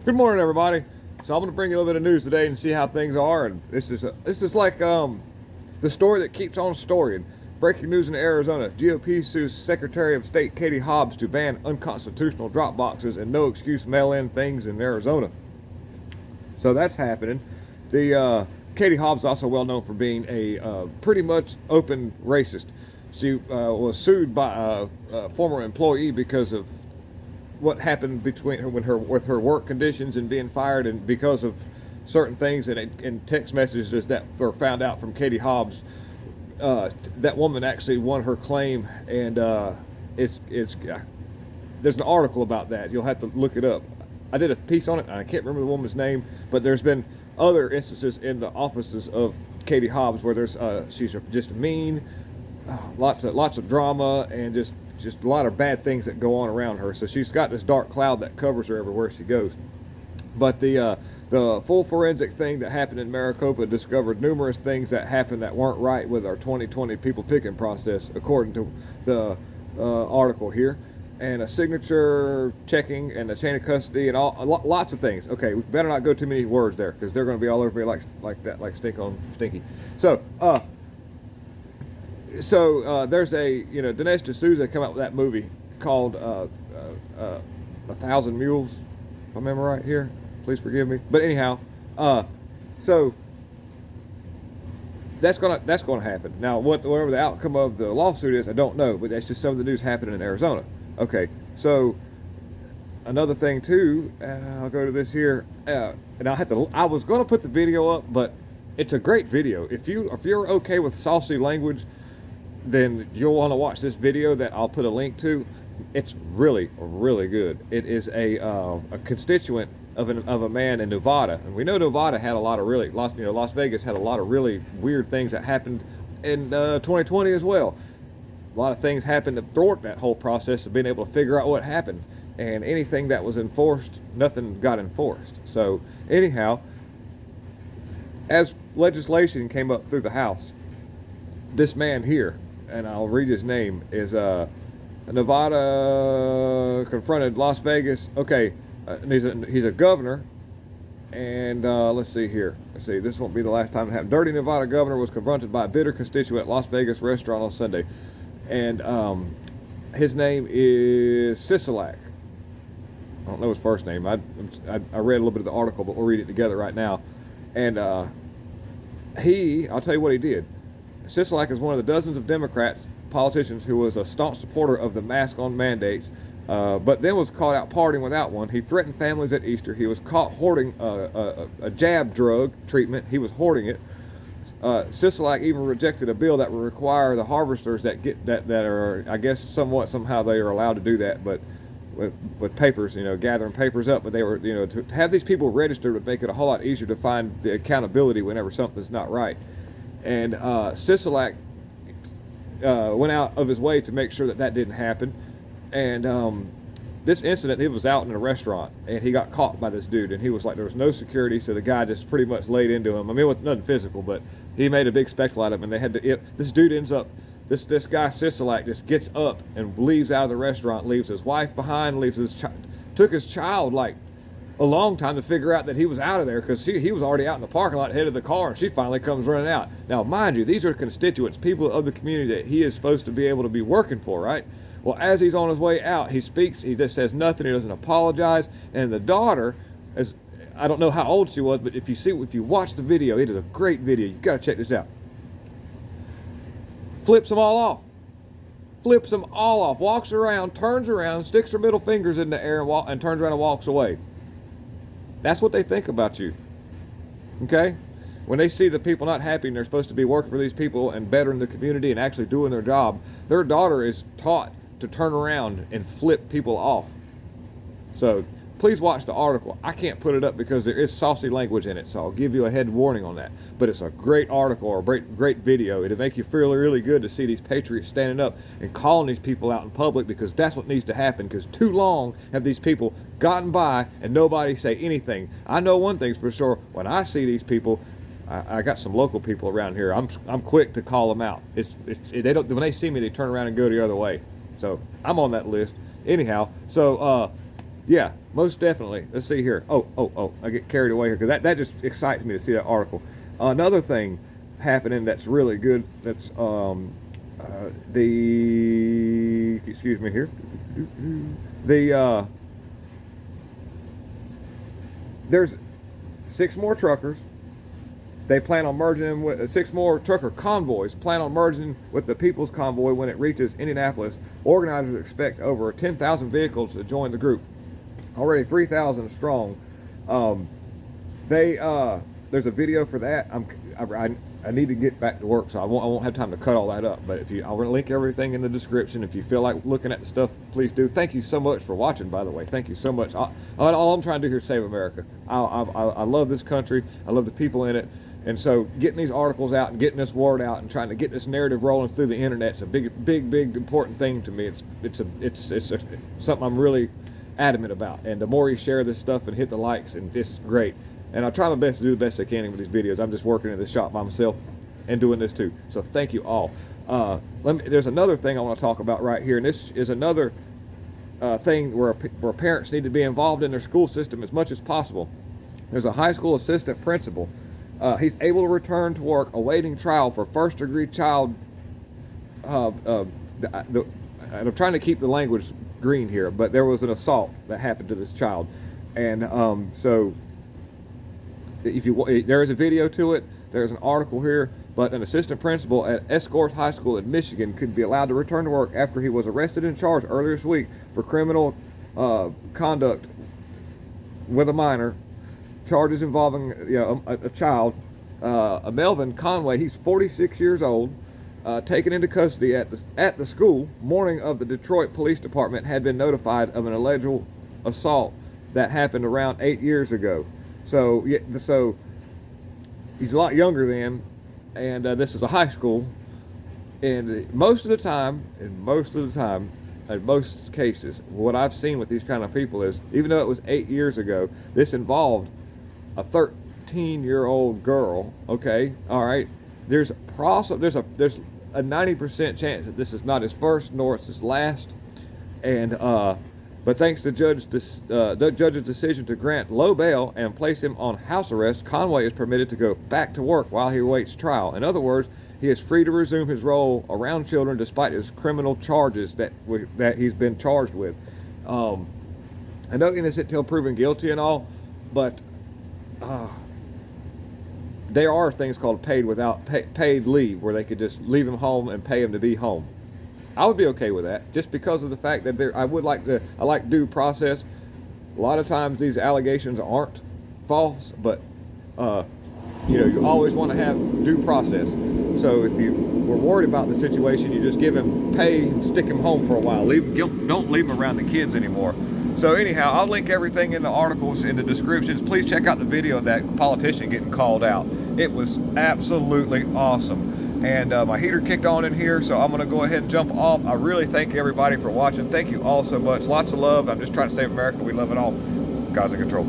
Good morning, everybody. So I'm going to bring you a little bit of news today and see how things are. And this is like the story that keeps on storying. Breaking news in Arizona: GOP sues Secretary of State Katie Hobbs to ban unconstitutional drop boxes and no excuse mail-in things in Arizona. So that's happening. The Katie Hobbs is also well known for being a pretty much open racist. She was sued by a former employee because of what happened between her with her work conditions and being fired, and because of certain things and text messages that were found out from Katie Hobbs. That woman actually won her claim, and it's there's an article about that. You'll have to look it up. I did a piece on it, and I can't remember the woman's name, but there's been other instances in the offices of Katie Hobbs where there's she's just mean, lots of drama, and just a lot of bad things that go on around her. So she's got this dark cloud that covers her everywhere she goes. But the full forensic thing that happened in Maricopa discovered numerous things that happened that weren't right with our 2020 people picking process, according to the article here. And a signature checking and a chain of custody and lots of things. Okay, we better not go too many words there because they're going to be all over me like that, like stink on stinky. So there's Dinesh D'Souza come out with that movie called A Thousand Mules, if I remember right here. Please forgive me. But anyhow, so that's gonna happen. Now, whatever the outcome of the lawsuit is, I don't know. But that's just some of the news happening in Arizona. Okay, so another thing too. I'll go to this here, and I was gonna put the video up, but it's a great video. If you're okay with saucy language, then you'll want to watch this video that I'll put a link to. It's really, really good. It is a constituent of a man in Nevada, and we know Nevada had a lot of Las Vegas had a lot of really weird things that happened in 2020 as well. A lot of things happened to thwart that whole process of being able to figure out what happened, and anything that was enforced, nothing got enforced. So anyhow, as legislation came up through the House, this man here, and I'll read his name, is Nevada confronted Las Vegas. Okay, he's a governor, and let's see here. Let's see, this won't be the last time it happened. Dirty Nevada governor was confronted by a bitter constituent at Las Vegas restaurant on Sunday, and his name is Sisolak. I don't know his first name. I read a little bit of the article, but we'll read it together right now. And I'll tell you what he did. Sisolak is one of the dozens of Democrats politicians who was a staunch supporter of the mask-on mandates, but then was caught out partying without one. He threatened families at Easter. He was caught hoarding a jab drug treatment. He was hoarding it. Sisolak even rejected a bill that would require the harvesters that are, I guess, somehow they are allowed to do that, but with papers, gathering papers up. But they were, to have these people registered would make it a whole lot easier to find the accountability whenever something's not right. And Sisolak went out of his way to make sure that didn't happen. And this incident, he was out in a restaurant, and he got caught by this dude, and he was like, there was no security, so the guy just pretty much laid into him. I mean, it was nothing physical, but he made a big spectacle out of him, and they had to. This dude ends up. This guy Sisolak just gets up and leaves out of the restaurant, leaves his wife behind, took his child like a long time to figure out that he was out of there, because he was already out in the parking lot headed the car, and she finally comes running out. Now, mind you, these are constituents, people of the community that he is supposed to be able to be working for, right? Well, as he's on his way out, he speaks, he just says nothing, he doesn't apologize, and the daughter, I don't know how old she was, but if you watch the video, it is a great video, you gotta check this out. Flips them all off, walks around, turns around, sticks her middle fingers in the air and turns around and walks away. That's what they think about you, okay? When they see the people not happy and they're supposed to be working for these people and bettering the community and actually doing their job, their daughter is taught to turn around and flip people off. So please watch the article. I can't put it up because there is saucy language in it, so I'll give you a head warning on that. But it's a great article or a great video. It'll make you feel really good to see these patriots standing up and calling these people out in public, because that's what needs to happen, because too long have these people gotten by and nobody say anything. I know one thing's for sure. When I see these people, I got some local people around here. I'm quick to call them out. They don't, when they see me, they turn around and go the other way. So I'm on that list. Anyhow, so Yeah, most definitely. Let's see here. Oh, I get carried away here because that just excites me to see that article. Another thing happening that's really good. That's the excuse me here. The there's 6 more truckers. They plan on merging with 6 more trucker convoys. Plan on merging with the People's Convoy when it reaches Indianapolis. Organizers expect over 10,000 vehicles to join the group. Already 3,000 strong. There's a video for that. I need to get back to work, so I won't have time to cut all that up. But I'll link everything in the description. If you feel like looking at the stuff, please do. Thank you so much for watching. By the way, thank you so much. All I'm trying to do here is save America. I love this country. I love the people in it. And so getting these articles out and getting this word out and trying to get this narrative rolling through the internet is a big important thing to me. It's something I'm really adamant about. And the more you share this stuff and hit the likes, and it's great. And I'll try my best to do the best I can with these videos. I'm just working in the shop by myself and doing this too. So thank you all. There's another thing I want to talk about right here, and this is another thing where parents need to be involved in their school system as much as possible. There's a high school assistant principal. He's able to return to work awaiting trial for first-degree child. I'm trying to keep the language green here, but there was an assault that happened to this child, and so there is a video to it. There's an article here. But an assistant principal at Escorts High School in Michigan could be allowed to return to work after he was arrested and charged earlier this week for criminal conduct with a minor. Charges involving a child, Melvin Conway. He's 46 years old, taken into custody at the school. Morning of the Detroit Police Department had been notified of an alleged assault that happened around 8 years ago. So he's a lot younger then, and this is a high school. And most of the time, in most cases, what I've seen with these kind of people is, even though it was 8 years ago, this involved a 13-year-old girl. Okay, all right. There's a 90% chance that this is not his first nor it's his last. And but thanks to the judge's decision to grant low bail and place him on house arrest, Conway is permitted to go back to work while he awaits trial. In other words, he is free to resume his role around children despite his criminal charges that he's been charged with. I know innocent till proven guilty and all, but there are things called paid leave, where they could just leave him home and pay him to be home. I would be okay with that, just because of the fact that I like due process. A lot of times these allegations aren't false, but you always want to have due process. So if you were worried about the situation, you just give him pay and stick him home for a while. Don't leave him around the kids anymore. So anyhow, I'll link everything in the articles in the descriptions. Please check out the video of that politician getting called out. It was absolutely awesome. And my heater kicked on in here, so I'm going to go ahead and jump off. I really thank everybody for watching. Thank you all so much. Lots of love. I'm just trying to save America. We love it all. God's in control.